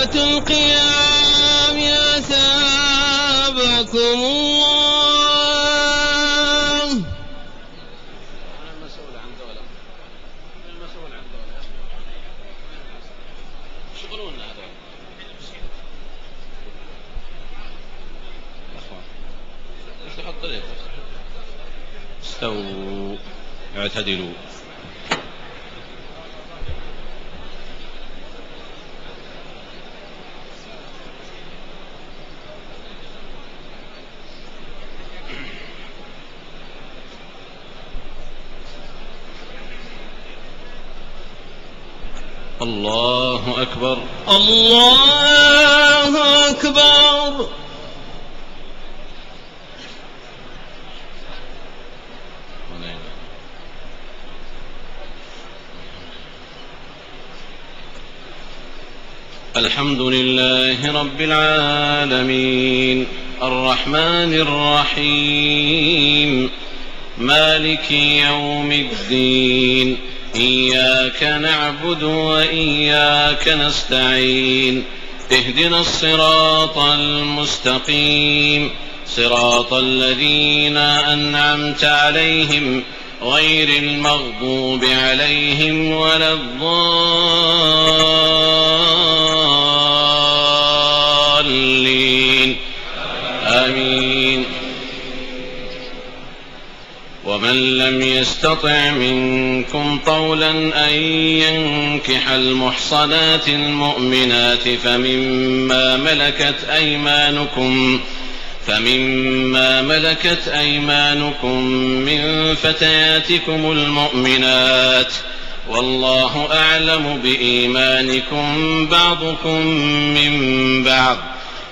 صلاة القيام أثابكم الله. المسؤول عن دولة شغلونا هذول حط لي استووا اعتدلوا. الله أكبر الله أكبر. الحمد لله رب العالمين الرحمن الرحيم مالك يوم الدين إياك نعبد وإياك نستعين اهدنا الصراط المستقيم صراط الذين أنعمت عليهم غير المغضوب عليهم ولا الضالين آمين. ومن لم يستطع منكم طولا أن ينكح المحصنات المؤمنات فمما ملكت أيمانكم من فتياتكم المؤمنات والله أعلم بإيمانكم بعضكم من بعض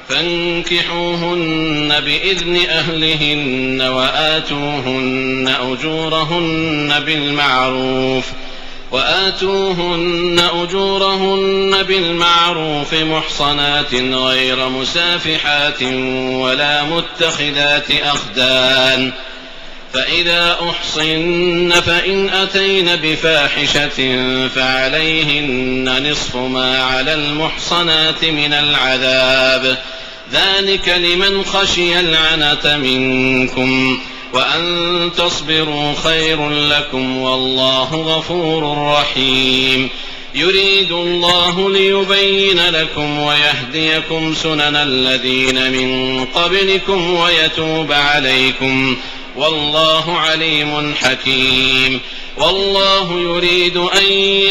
فانكحوهن بإذن أهلهن وآتوهن أجورهن بالمعروف محصنات غير مسافحات ولا متخذات أخدان فإذا أحصن فإن أتين بفاحشة فعليهن نصف ما على المحصنات من العذاب ذلك لمن خشي العنة منكم وأن تصبروا خير لكم والله غفور رحيم. يريد الله ليبين لكم ويهديكم سنن الذين من قبلكم ويتوب عليكم والله عليم حكيم. والله يريد أن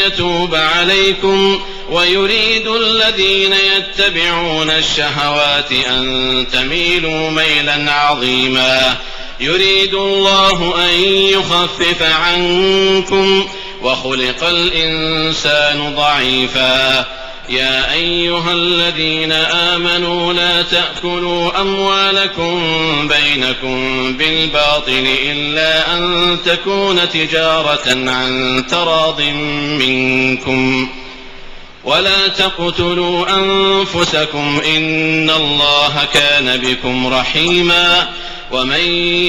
يتوب عليكم ويريد الذين يتبعون الشهوات أن تميلوا ميلا عظيما. يريد الله أن يخفف عنكم وخلق الإنسان ضعيفا. يا أيها الذين آمنوا لا تأكلوا أموالكم بينكم بالباطل إلا أن تكون تجارة عن تراض منكم ولا تقتلوا أنفسكم إن الله كان بكم رحيما. ومن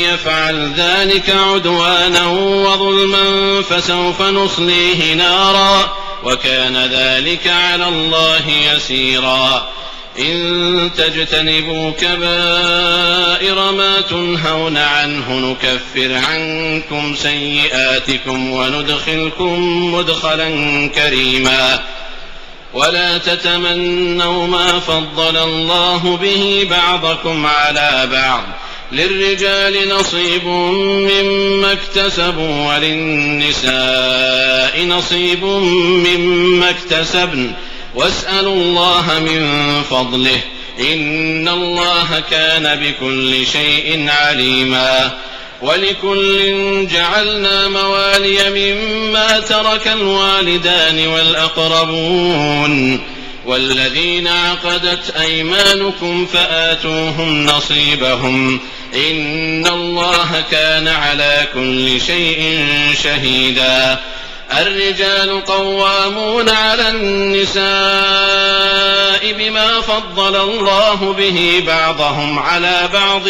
يفعل ذلك عدوانا وظلما فسوف نصليه نارا وكان ذلك على الله يسيرا. إن تجتنبوا كبائر ما تنهون عنه نكفر عنكم سيئاتكم وندخلكم مدخلا كريما. ولا تتمنوا ما فضل الله به بعضكم على بعض للرجال نصيب مما اكتسبوا وللنساء نصيب مما اكتسبن واسألوا الله من فضله إن الله كان بكل شيء عليما. ولكل جعلنا موالي مما ترك الوالدان والأقربون والذين عقدت أيمانكم فآتوهم نصيبهم إن الله كان على كل شيء شهيدا. الرجال قوامون على النساء بما فضل الله به بعضهم على بعض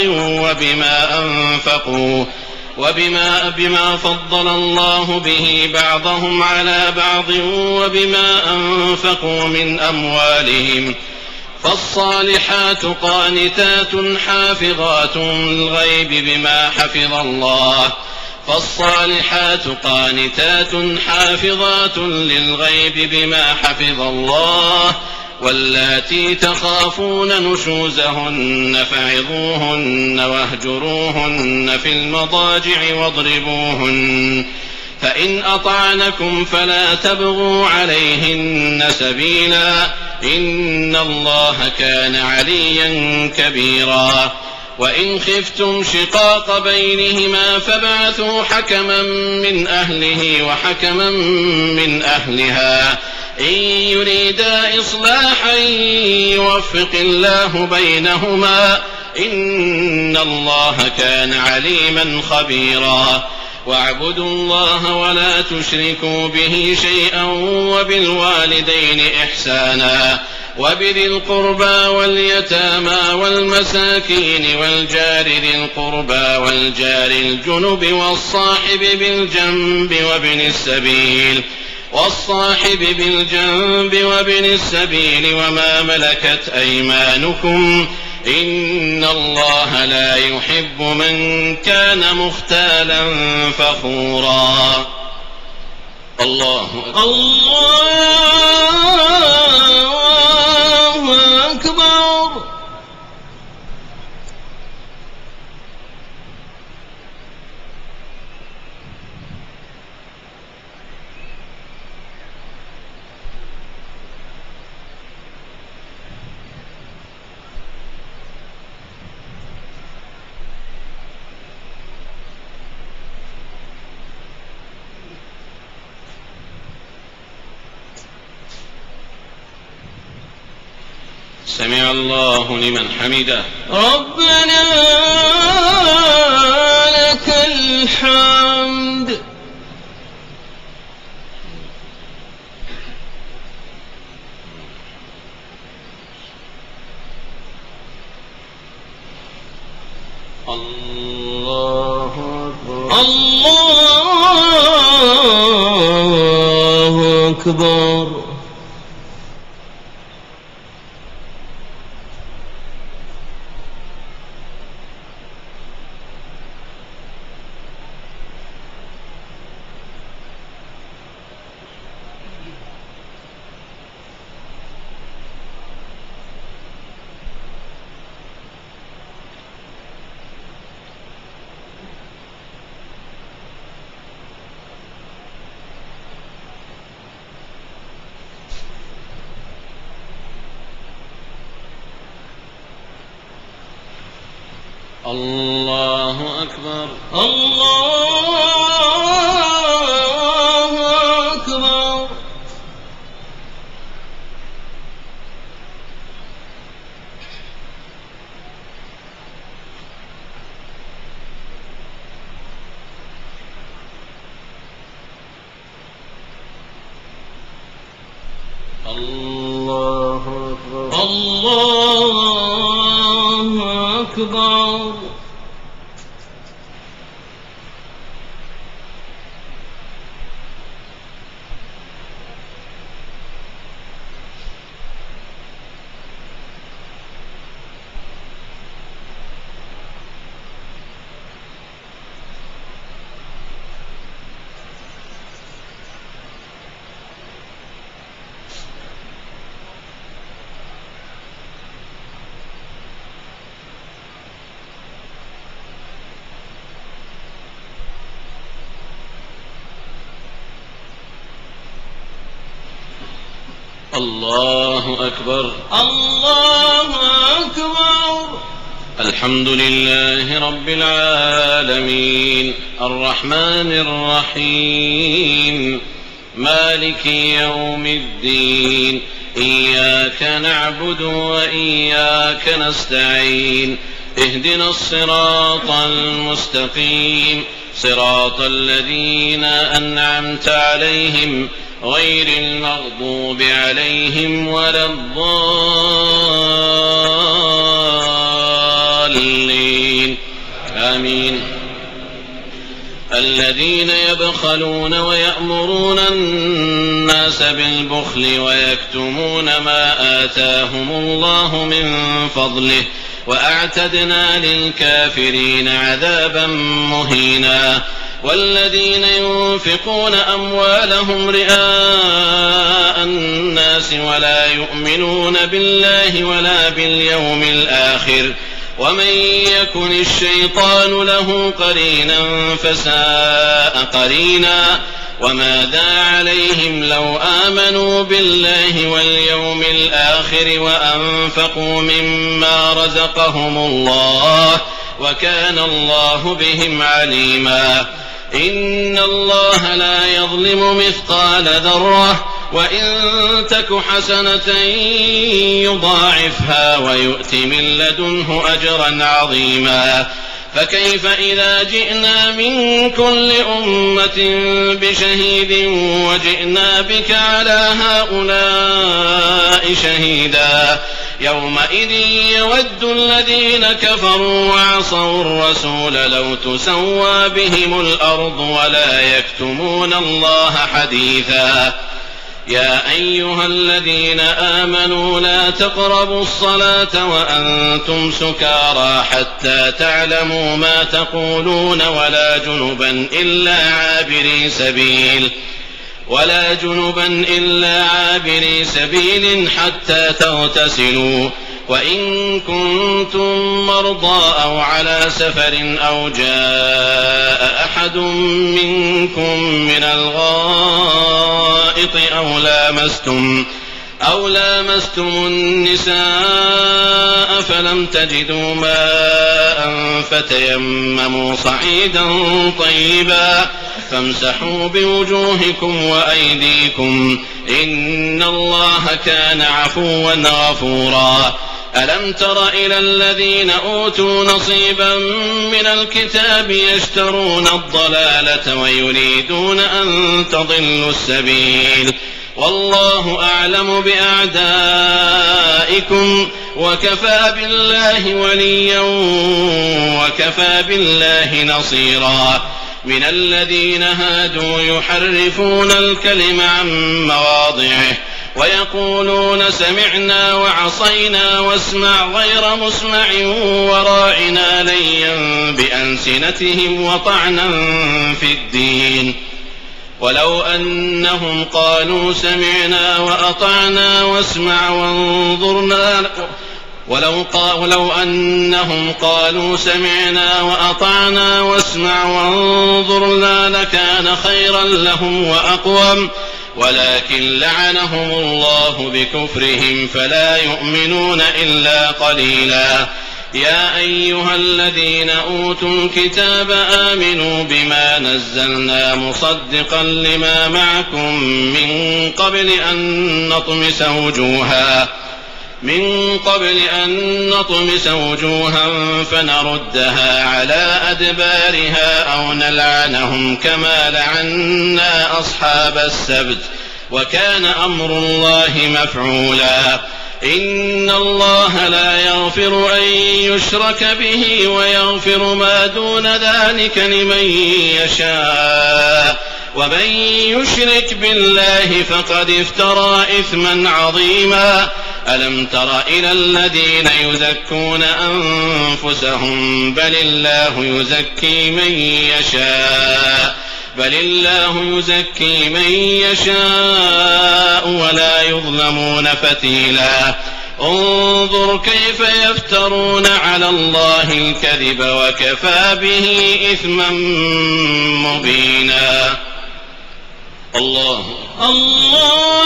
وبما فضل الله به بعضهم على بعض وبما أنفقوا من أموالهم فالصالحات قانتات حافظات للغيب بما حفظ الله فالصالحات قانتات حافظات للغيب بما حفظ الله واللاتي تخافون نشوزهن فعظوهن واهجروهن في المضاجع واضربوهن فإن أطعنكم فلا تبغوا عليهن سبيلا إن الله كان عليا كبيرا وإن خفتم شقاق بينهما فابعثوا حكما من أهله وحكما من أهلها إن يريدا إصلاحا يوفق الله بينهما إن الله كان عليما خبيرا واعبدوا الله ولا تشركوا به شيئا وبالوالدين إحسانا وبذي القربى واليتامى والمساكين والجار ذي القربى والجار الجنب والصاحب بالجنب وابن السبيل وما ملكت أيمانكم إن الله لا يحب من كان مختالا فخورا. الله أكبر. سمع الله لمن حمده. ربنا لك الحمد. الله أكبر. الله أكبر. الله أكبر. الله أكبر. الله أكبر. الله أكبر. الله أكبر. الله أكبر. الحمد لله رب العالمين الرحمن الرحيم مالك يوم الدين إياك نعبد وإياك نستعين اهدنا الصراط المستقيم صراط الذين أنعمت عليهم غير المغضوب عليهم ولا الضالين آمين. الذين يبخلون ويأمرون الناس بالبخل ويكتمون ما آتاهم الله من فضله وأعتدنا للكافرين عذابا مهينا. والذين ينفقون أموالهم رئاء الناس ولا يؤمنون بالله ولا باليوم الآخر ومن يكن الشيطان له قرينا فساء قرينا. وماذا عليهم لو آمنوا بالله واليوم الآخر وأنفقوا مما رزقهم الله وكان الله بهم عليما. إن الله لا يظلم مثقال ذرة وإن تك حسنة يضاعفها ويؤت من لدنه أجرا عظيما. فكيف إذا جئنا من كل أمة بشهيد وجئنا بك على هؤلاء شهيدا. يومئذ يود الذين كفروا وعصوا الرسول لو تسوى بهم الأرض ولا يكتمون الله حديثا. يا أيها الذين آمنوا لا تقربوا الصلاة وأنتم سكارى حتى تعلموا ما تقولون ولا جنبا إلا عابري سبيل حتى تغتسلوا. وإن كنتم مرضى أو على سفر أو جاء أحد منكم من الغائط أو لامستم النساء فلم تجدوا ماء فتيمموا صعيدا طيبا فامسحوا بوجوهكم وأيديكم إن الله كان عفوا غفورا. ألم تر إلى الذين أوتوا نصيبا من الكتاب يشترون الضلالة ويريدون أن تضلوا السبيل والله أعلم بأعدائكم وكفى بالله وليا وكفى بالله نصيرا. من الذين هادوا يحرفون الكلم عن مواضعه ويقولون سمعنا وعصينا واسمع غير مسمع وراعنا ليا بألسنتهم وطعنا في الدين. ولو أنهم قالوا سمعنا وأطعنا واسمع وانظرنا ولو أنهم قالوا سمعنا وأطعنا واسمع وانظرنا لكان خيرا لهم وأقوم ولكن لعنهم الله بكفرهم فلا يؤمنون إلا قليلا. يا أيها الذين أوتوا الكتاب آمنوا بما نزلنا مصدقا لما معكم من قبل أن نطمس وجوها فنردها على أدبارها أو نلعنهم كما لعنا أصحاب السبت وكان أمر الله مفعولا. إن الله لا يغفر أن يشرك به ويغفر ما دون ذلك لمن يشاء ومن يشرك بالله فقد افترى إثما عظيما. ألم تر إلى الذين يزكون أنفسهم بل الله يزكي من يشاء ولا يظلمون فتيلا. انظر كيف يفترون على الله الكذب وكفى به إثما مبينا. الله أكبر.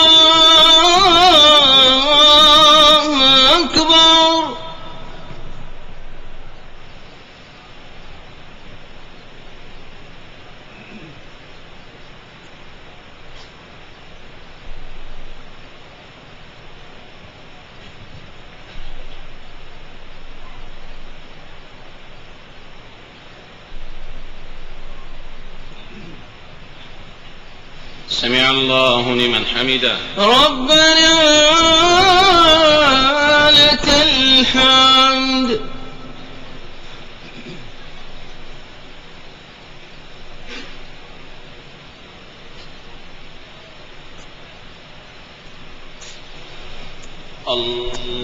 سمع الله لمن حمده. ربنا لك الحمد.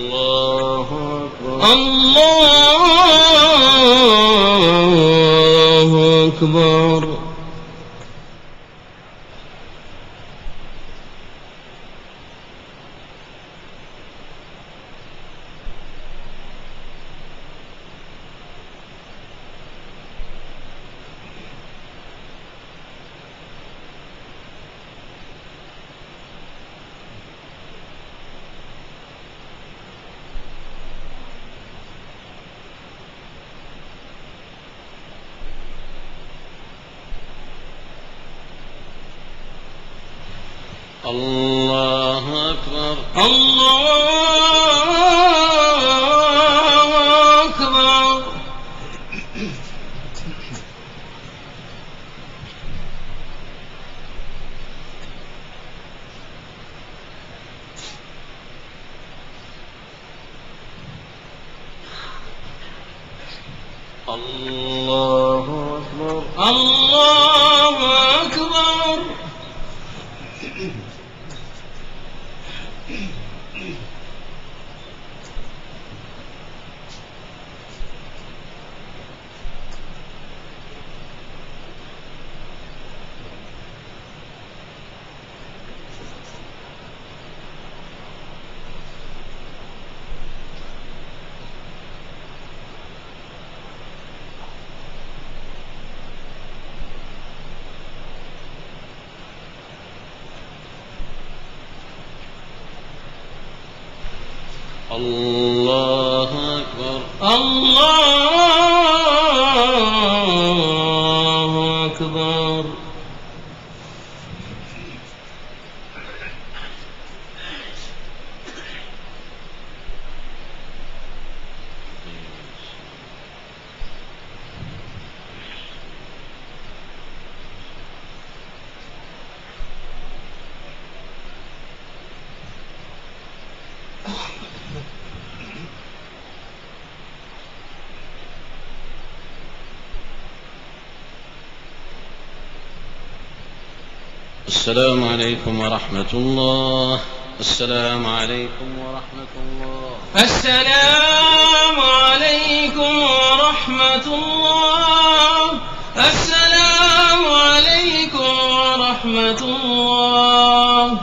الله أكبر الله أكبر الله أكبر الله أكبر الله أكبر الله أكبر الله أكبر الله أكبر السلام عليكم ورحمة الله. السلام عليكم ورحمة الله. السلام عليكم ورحمة الله. السلام عليكم ورحمة الله.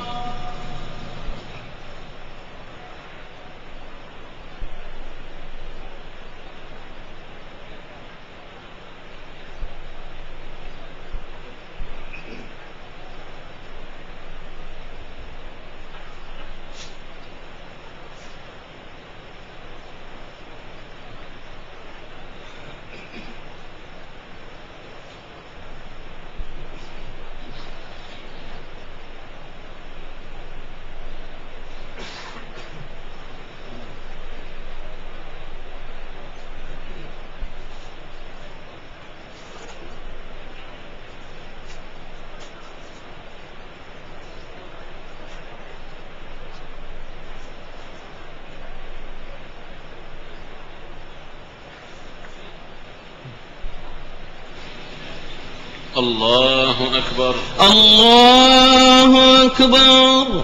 الله أكبر. الله أكبر.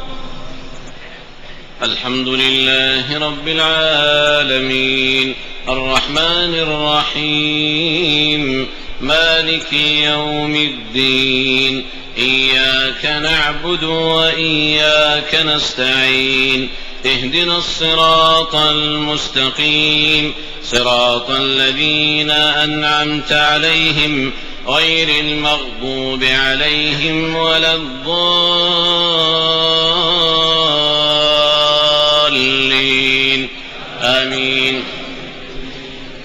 الحمد لله رب العالمين الرحمن الرحيم مالك يوم الدين إياك نعبد وإياك نستعين اهدنا الصراط المستقيم صراط الذين أنعمت عليهم غير المغضوب عليهم ولا الضالين آمين.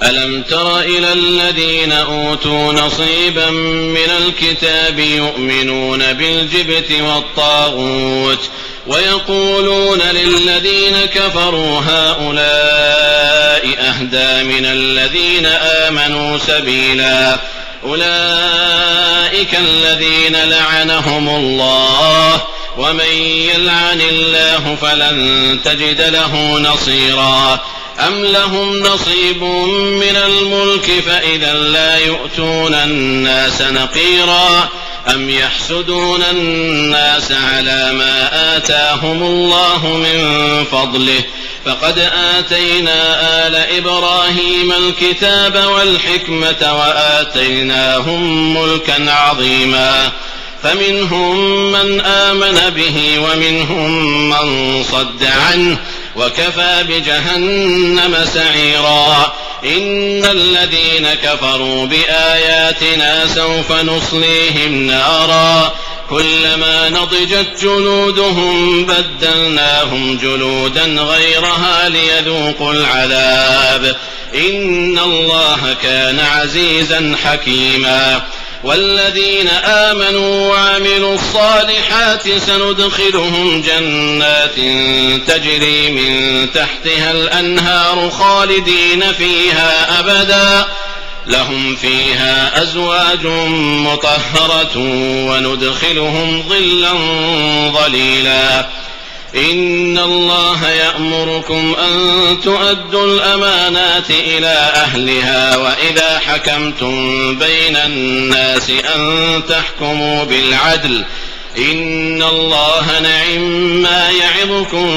ألم تر إلى الذين أوتوا نصيبا من الكتاب يؤمنون بالجبت والطاغوت ويقولون للذين كفروا هؤلاء أهدى من الذين آمنوا سبيلا أولئك الذين لعنهم الله ومن يلعن الله فلن تجد له نصيرا. أم لهم نصيب من الملك فإذا لا يؤتون الناس نقيرا أم يحسدون الناس على ما آتاهم الله من فضله فقد آتينا آل إبراهيم الكتاب والحكمة وآتيناهم ملكا عظيما فمنهم من آمن به ومنهم من صد عنه وكفى بجهنم سعيرا إن الذين كفروا بآياتنا سوف نصليهم نارا كلما نضجت جلودهم بدلناهم جلودا غيرها ليذوقوا العذاب إن الله كان عزيزا حكيما والذين آمنوا وعملوا الصالحات سندخلهم جنات تجري من تحتها الأنهار خالدين فيها أبدا لهم فيها أزواج مطهرة وندخلهم ظلا ظليلا إن الله يأمركم أن تؤدوا الأمانات إلى أهلها وإذا حكمتم بين الناس أن تحكموا بالعدل إن الله نعم يعظكم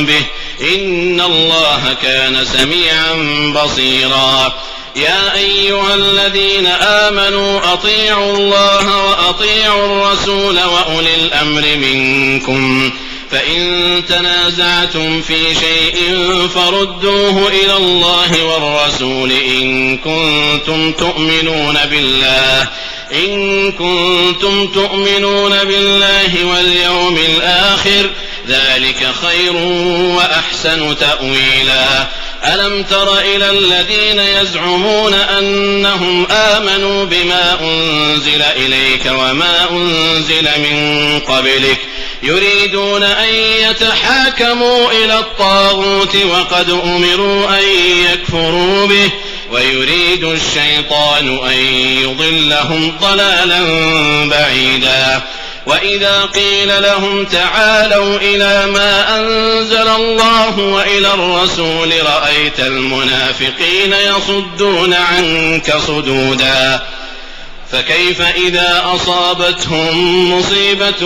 به إن الله كان سميعا بصيرا يا أيها الذين آمنوا أطيعوا الله وأطيعوا الرسول وأولي الأمر منكم فإن تنازعتم في شيء فردوه إلى الله والرسول إن كنتم تؤمنون بالله واليوم الآخر ذلك خير وأحسن تأويلا ألم تر إلى الذين يزعمون أنهم آمنوا بما أنزل إليك وما أنزل من قبلك يريدون أن يتحاكموا إلى الطاغوت وقد أمروا أن يكفروا به ويريد الشيطان أن يضلهم ضلالا بعيدا وإذا قيل لهم تعالوا إلى ما أنزل الله وإلى الرسول رأيت المنافقين يصدون عنك صدودا فكيف إذا أصابتهم مصيبة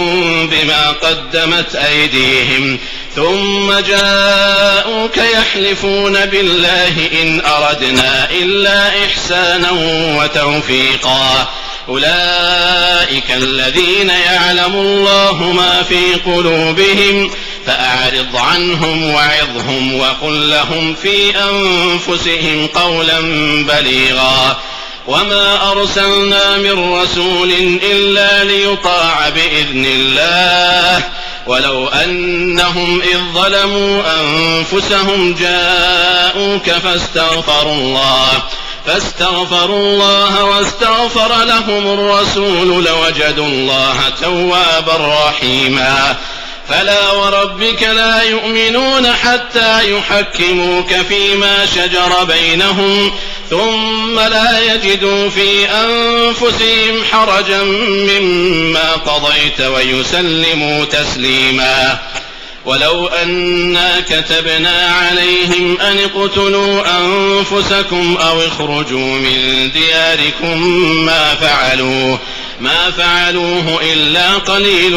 بما قدمت أيديهم ثم جاءوك يحلفون بالله إن أردنا إلا إحسانا وتوفيقا أولئك الذين يعلم الله ما في قلوبهم فأعرض عنهم وعظهم وقل لهم في أنفسهم قولا بليغا وما أرسلنا من رسول إلا ليطاع بإذن الله ولو أنهم إذ ظلموا أنفسهم جاءوك فاستغفروا الله واستغفر لهم الرسول لوجدوا الله توابا رحيما فلا وربك لا يؤمنون حتى يحكموك فيما شجر بينهم ثم لا يجدوا في أنفسهم حرجا مما قضيت ويسلموا تسليما ولو أنا كتبنا عليهم أن اقتلوا أنفسكم أو اخرجوا من دياركم ما فعلوه إلا قليل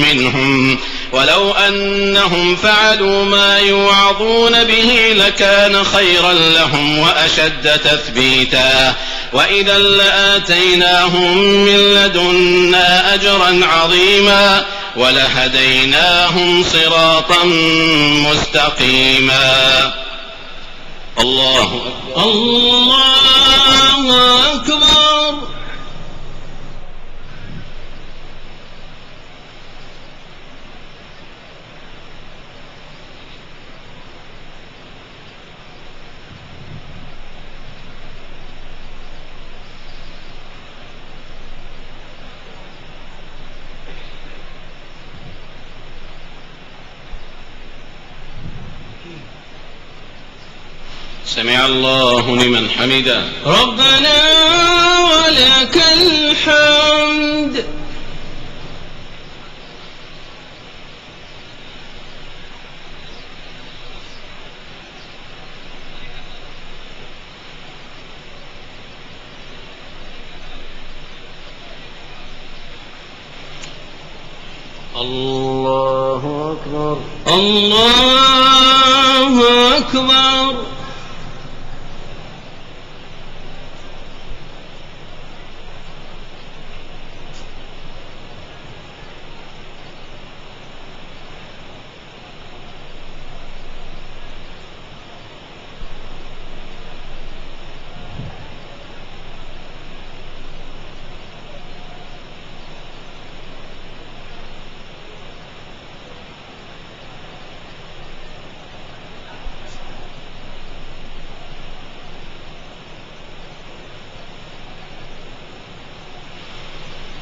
منهم ولو أنهم فعلوا ما يوعظون به لكان خيرا لهم وأشد تثبيتا وإذا لآتيناهم من لدنا أجرا عظيما ولهديناهم صراطا مستقيما الله أكبر سمع الله لمن حمده ربنا ولك الحمد الله أكبر الله أكبر.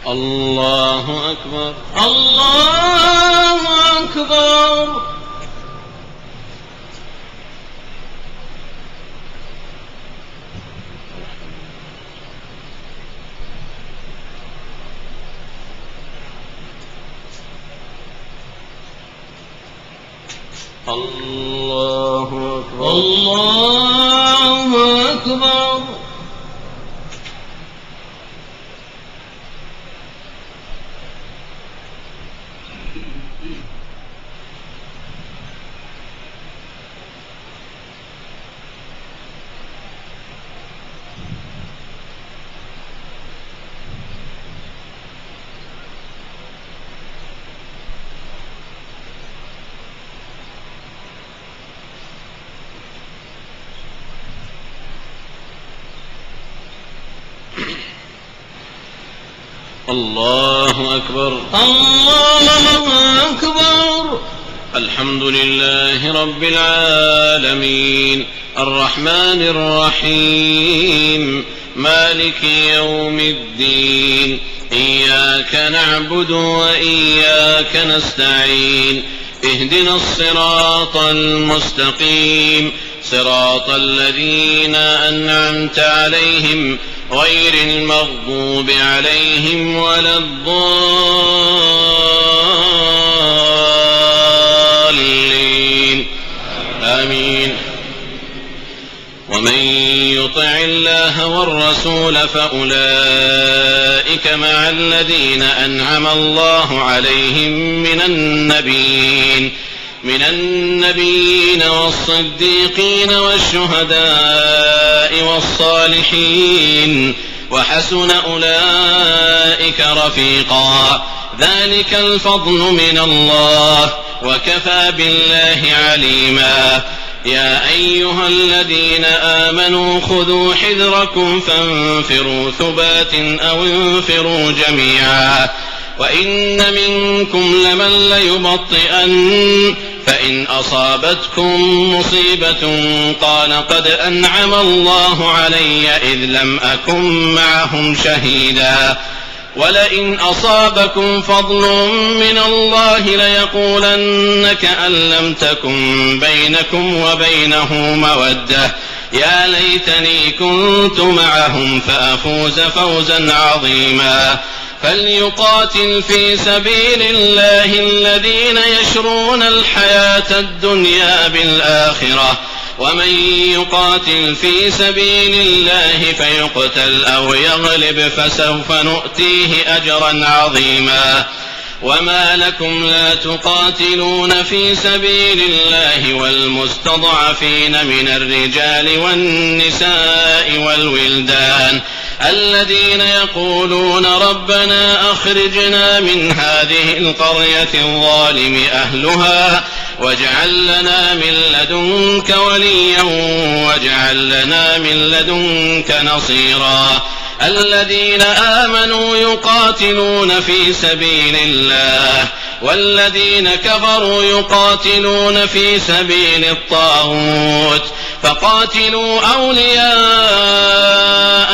الله أكبر. الله أكبر. الله أكبر. الله أكبر. الله أكبر. الله أكبر. الحمد لله رب العالمين الرحمن الرحيم مالك يوم الدين إياك نعبد وإياك نستعين اهدنا الصراط المستقيم صراط الذين أنعمت عليهم غير المغضوب عليهم ولا الضالين آمين. ومن يطع الله والرسول فأولئك مع الذين أنعم الله عليهم من النبيين والصديقين والشهداء والصالحين وحسن أولئك رفيقا ذلك الفضل من الله وكفى بالله عليما. يا أيها الذين آمنوا خذوا حذركم فانفروا ثبات أو انفروا جميعا وإن منكم لمن ليبطئن فإن أصابتكم مصيبة قال قد أنعم الله علي إذ لم أكن معهم شهيدا ولئن أصابكم فضل من الله ليقولن كأن لم تكن بينكم وبينه مودة يا ليتني كنت معهم فأفوز فوزا عظيما. فليقاتل في سبيل الله الذين يشرون الحياة الدنيا بالآخرة ومن يقاتل في سبيل الله فيقتل أو يغلب فسوف نؤتيه أجرا عظيما. وما لكم لا تقاتلون في سبيل الله والمستضعفين من الرجال والنساء والولدان الذين يقولون ربنا أخرجنا من هذه القرية الظالم أهلها واجعل لنا من لدنك وليا واجعل لنا من لدنك نصيرا. الذين آمنوا يقاتلون في سبيل الله والذين كفروا يقاتلون في سبيل الطاغوت فقاتلوا أولياء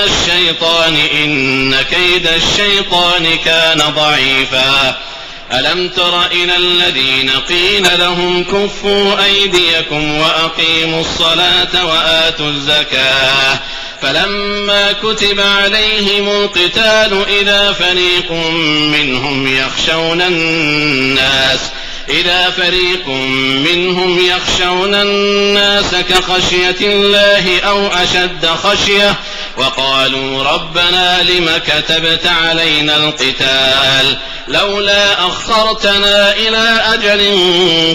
الشيطان إن كيد الشيطان كان ضعيفا. ألم تر إلى الذين قيل لهم كفوا أيديكم وأقيموا الصلاة وآتوا الزكاة فلما كتب عليهم القتال إذا فريق منهم يخشون الناس كخشية الله أو أشد خشية وقالوا ربنا لم كتبت علينا القتال لولا أخرتنا إلى أجل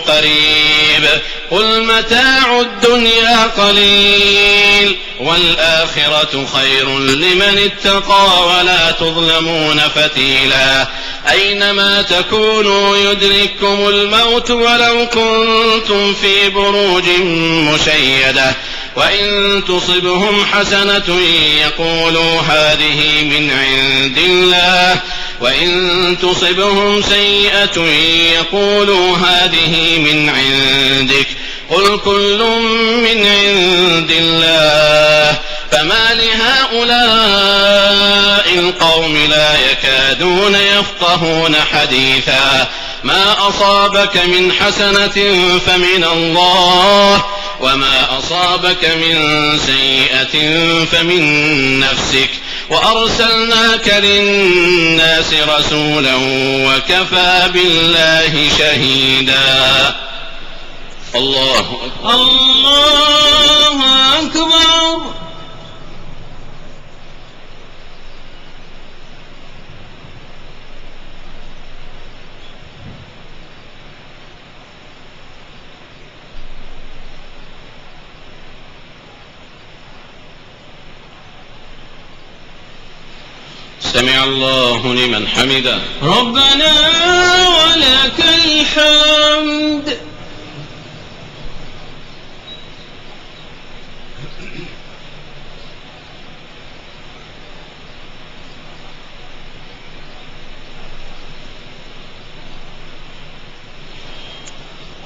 قريب قل متاع الدنيا قليل والآخرة خير لمن اتقى ولا تظلمون فتيلا أينما تكونوا يدرككم الموت ولو كنتم في بروج مشيدة وإن تصبهم حسنة يقولوا هذه من عند الله وإن تصبهم سيئة يقولوا هذه من عندك قل كل من عند الله فما لهؤلاء القوم لا يكادون يفقهون حديثا ما أصابك من حسنة فمن الله وما أصابك من سيئة فمن نفسك وأرسلناك للناس رسولا وكفى بالله شهيدا. الله أكبر. الله أكبر. سمع الله لمن حمده. ربنا ولك الحمد.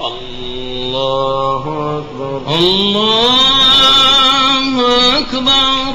الله أكبر. الله أكبر.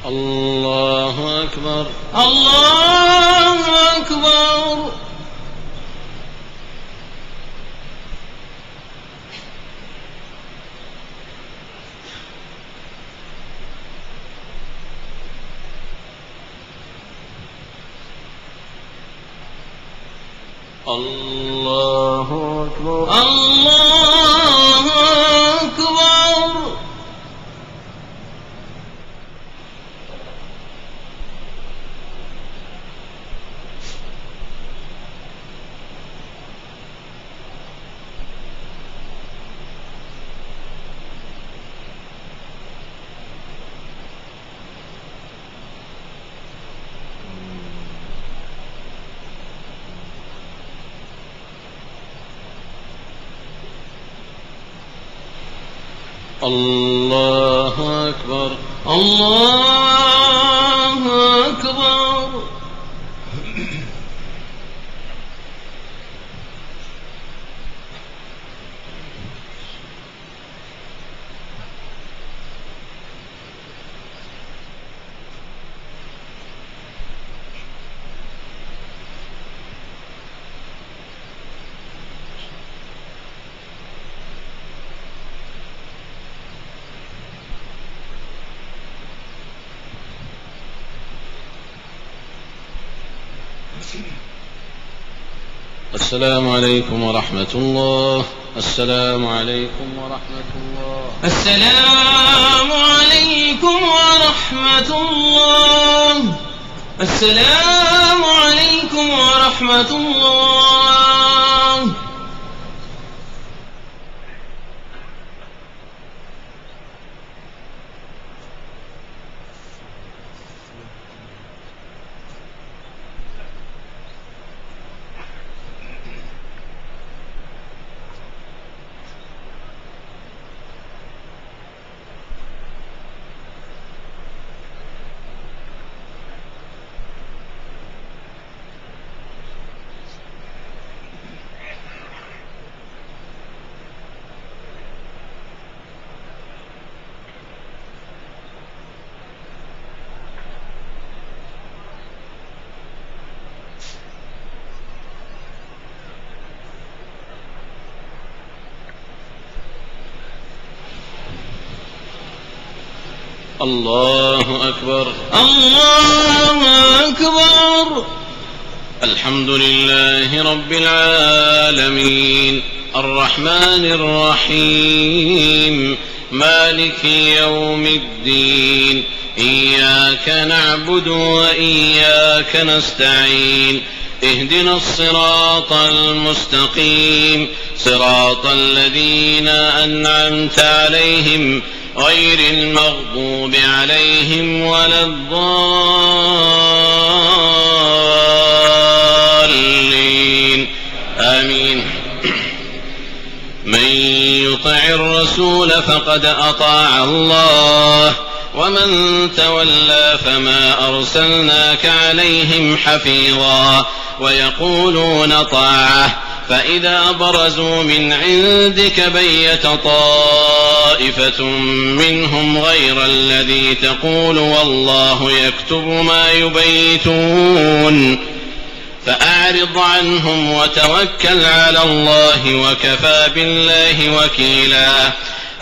الله أكبر. الله أكبر. الله أكبر. الله أكبر. الله أكبر. الله أكبر. السلام عليكم ورحمة الله. السلام عليكم ورحمة الله. السلام عليكم ورحمة الله. السلام عليكم ورحمة الله. الله أكبر. الله أكبر. الحمد لله رب العالمين الرحمن الرحيم مالك يوم الدين إياك نعبد وإياك نستعين اهدنا الصراط المستقيم صراط الذين أنعمت عليهم غير المغضوب عليهم ولا الضالين آمين. من يطع الرسول فقد أطاع الله ومن تولى فما أرسلناك عليهم حفيظا ويقولون طاعة فإذا برزوا من عندك بيت طائفة منهم غير الذي تقول والله يكتب ما يبيتون فأعرض عنهم وتوكل على الله وكفى بالله وكيلا.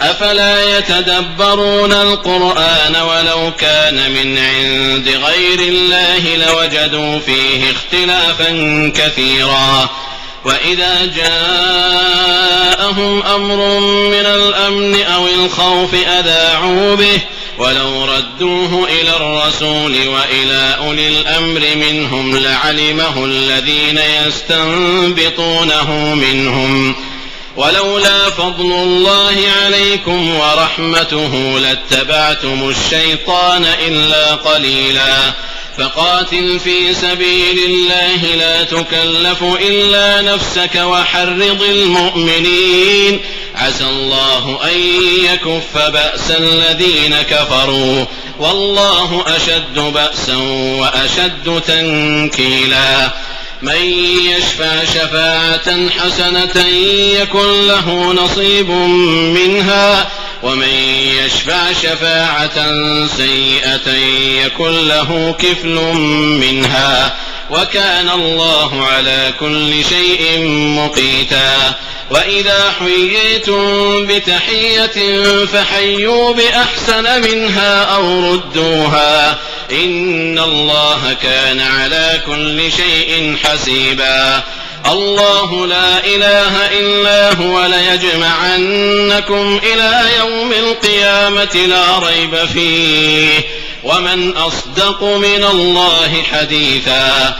أفلا يتدبرون القرآن ولو كان من عند غير الله لوجدوا فيه اختلافا كثيرا. وإذا جاءهم أمر من الأمن أو الخوف أذاعوا به ولو ردوه إلى الرسول وإلى أولي الأمر منهم لعلمه الذين يستنبطونه منهم ولولا فضل الله عليكم ورحمته لاتبعتم الشيطان إلا قليلا. فقاتل في سبيل الله لا تكلف إلا نفسك وحرض المؤمنين عسى الله أن يكف بأس الذين كفروا والله أشد بأسا وأشد تنكيلا. من يشفع شفاعة حسنة يكن له نصيب منها ومن يشفع شفاعة سيئة يكن له كفل منها وكان الله على كل شيء مقيتا. وإذا حييتم بتحية فحيوا بأحسن منها أو ردوها إن الله كان على كل شيء حسيبا. الله لا إله إلا هو ليجمعنكم إلى يوم القيامة لا ريب فيه ومن أصدق من الله حديثا.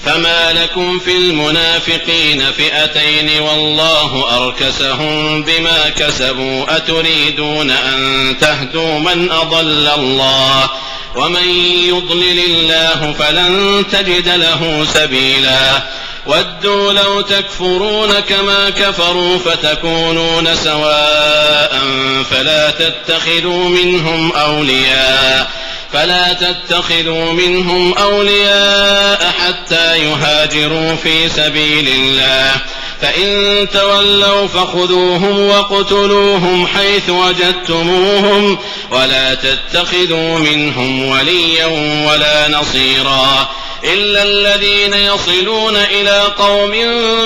فما لكم في المنافقين فئتين والله أركسهم بما كسبوا أتريدون أن تهدوا من أضل الله ومن يضلل الله فلن تجد له سبيلا. ودوا لو تكفرون كما كفروا فتكونون سواء فلا تتخذوا منهم أولياء حتى يهاجروا في سبيل الله فإن تولوا فخذوهم وقتلوهم حيث وجدتموهم ولا تتخذوا منهم وليا ولا نصيرا إلا الذين يصلون إلى قوم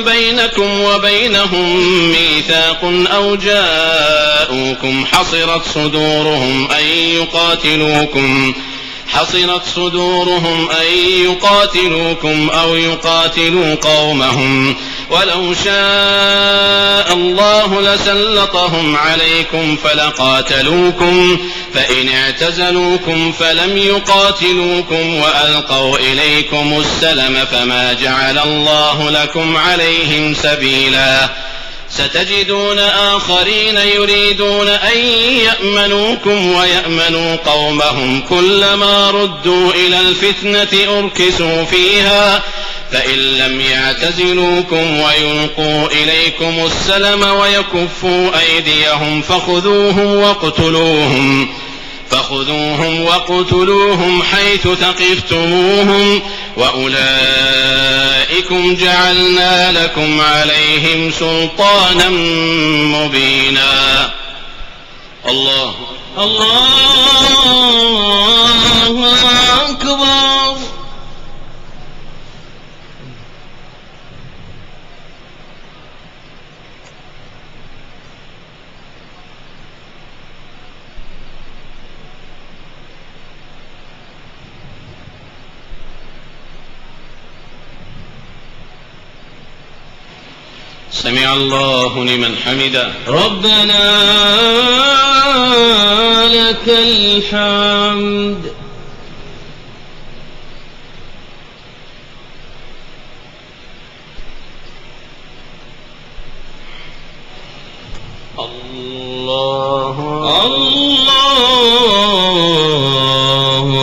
بينكم وبينهم ميثاق أو جاءوكم حصرت صدورهم أن يقاتلوكم أو يقاتلوا قومهم ولو شاء الله لسلطهم عليكم فلقاتلوكم فإن اعتزلوكم فلم يقاتلوكم وألقوا إليكم السلم فما جعل الله لكم عليهم سبيلا. ستجدون آخرين يريدون أن يأمنوكم ويأمنوا قومهم كلما ردوا إلى الفتنة أركسوا فيها فإن لم يعتزلوكم ويلقوا إليكم السلم ويكفوا أيديهم فخذوهم وقتلوهم حيث ثقفتموهم وأولئكم جعلنا لكم عليهم سلطانا مبينا. الله أكبر. سمع الله لمن حمده. ربنا لك الحمد. الله أكبر. الله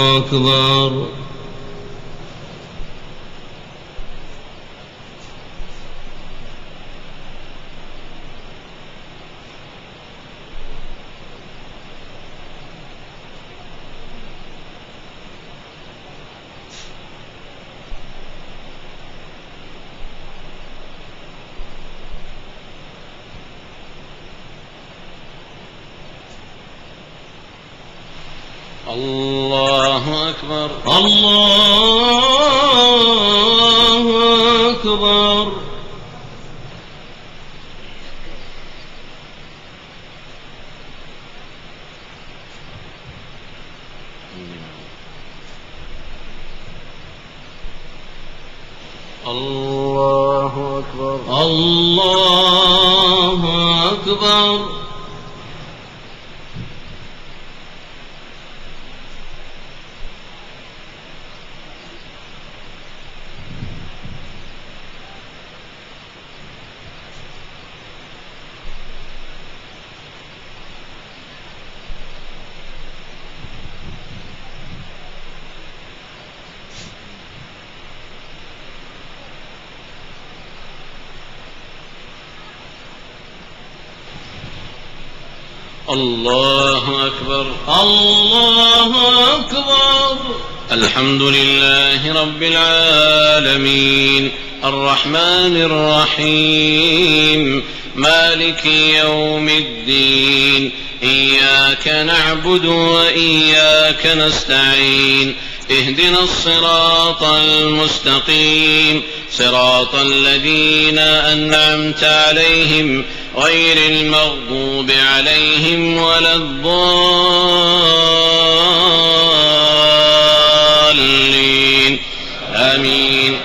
أكبر. الله أكبر. الله أكبر. الله أكبر. الله أكبر. الله أكبر. الحمد لله رب العالمين الرحمن الرحيم مالك يوم الدين إياك نعبد وإياك نستعين اهدنا الصراط المستقيم صراط الذين أنعمت عليهم غير المغضوب عليهم ولا الضالين آمين.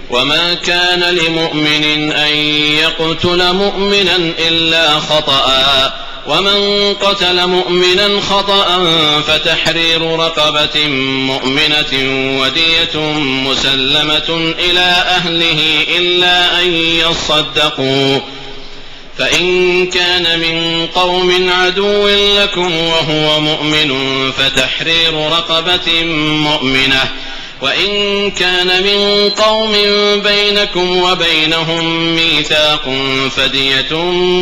وما كان لمؤمن أن يقتل مؤمنا إلا خطأ ومن قتل مؤمنا خطأ فتحرير رقبة مؤمنة ودية مسلمة إلى أهله إلا أن يصدقوا فإن كان من قوم عدو لكم وهو مؤمن فتحرير رقبة مؤمنة وإن كان من قوم بينكم وبينهم ميثاق فدية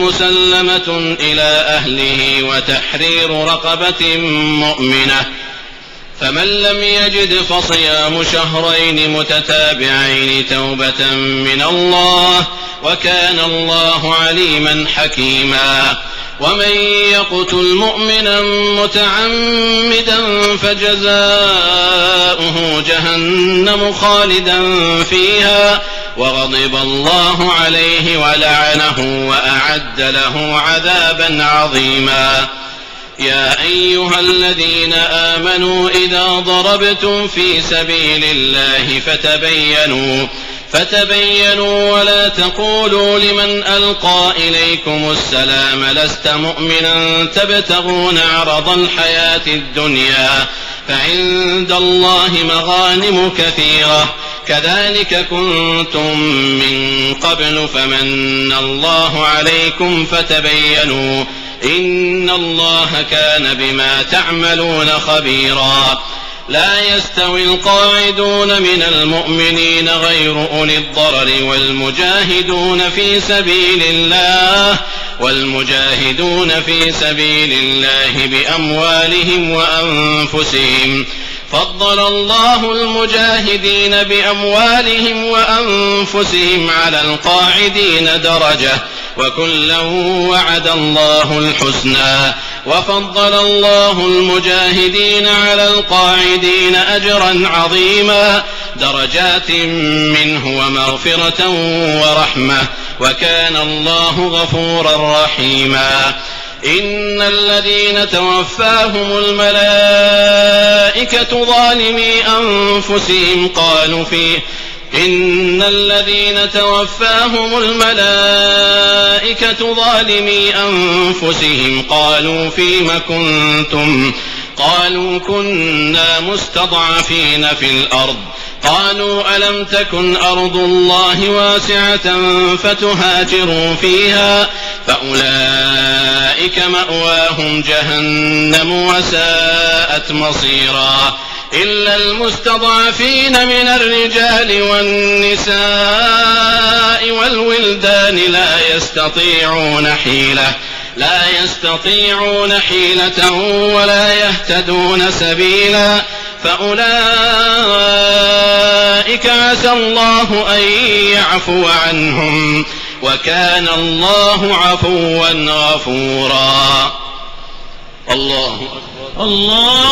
مسلمة إلى أهله وتحرير رقبة مؤمنة فمن لم يجد فصيام شهرين متتابعين توبة من الله وكان الله عليما حكيما. ومن يقتل مؤمنا متعمدا فجزاؤه جهنم خالدا فيها وغضب الله عليه ولعنه وأعد له عذابا عظيما. يا أيها الذين آمنوا إذا ضربتم في سبيل الله فتبينوا ولا تقولوا لمن ألقى إليكم السلام لست مؤمنا تبتغون عرض الحياة الدنيا فعند الله مغانم كثيرة كذلك كنتم من قبل فمن الله عليكم فتبينوا إن الله كان بما تعملون خبيرا. لا يستوي القاعدون من المؤمنين غير أولي الضرر والمجاهدون في سبيل الله بأموالهم وأنفسهم فضل الله المجاهدين بأموالهم وأنفسهم على القاعدين درجة وكلا وعد الله الحسنى وفضل الله المجاهدين على القاعدين أجرا عظيما درجات منه ومغفرة ورحمة وكان الله غفورا رحيما. إن الذين توفاهم الملائكة ظالمي أنفسهم إن الذين توفاهم الملائكة ظالمي أنفسهم قالوا فيم كنتم قالوا كنا مستضعفين في الأرض قالوا ألم تكن أرض الله واسعة فتهاجروا فيها فأولئك مأواهم جهنم وساءت مصيرا إلا المستضعفين من الرجال والنساء والولدان لا يستطيعون حيلة ولا يهتدون سبيلا فأولئك عسى الله أن يعفو عنهم وكان الله عفوا غفورا. الله أكبر. الله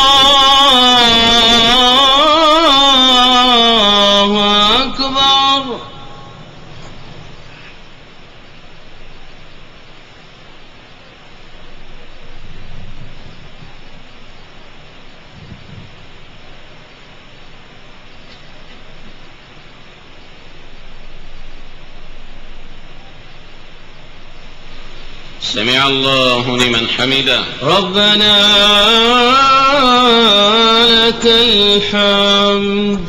أكبر. سمع الله لمن حمده. ربنا لك الحمد.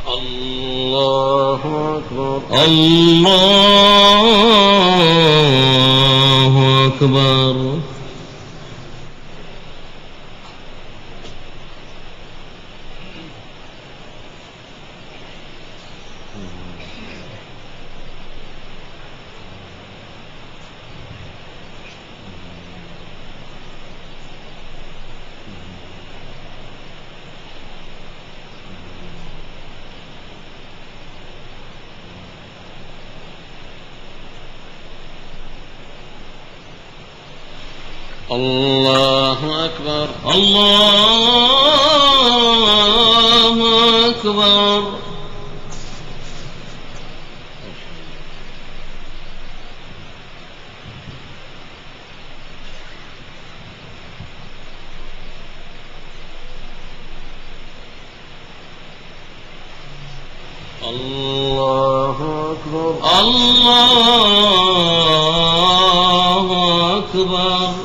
الله أكبر. الله أكبر. الله أكبر. الله أكبر. الله أكبر. الله أكبر.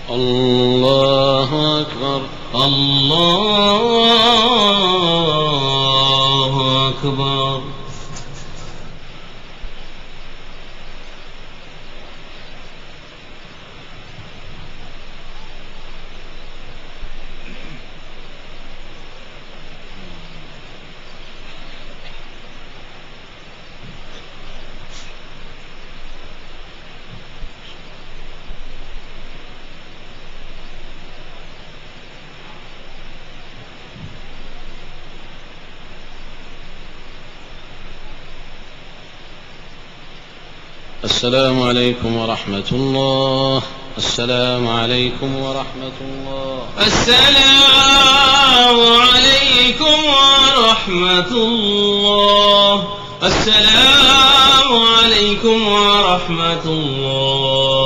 الله أكبر. الله أكبر. السلام عليكم ورحمة الله. السلام عليكم ورحمة الله. السلام عليكم ورحمة الله. السلام عليكم ورحمة الله.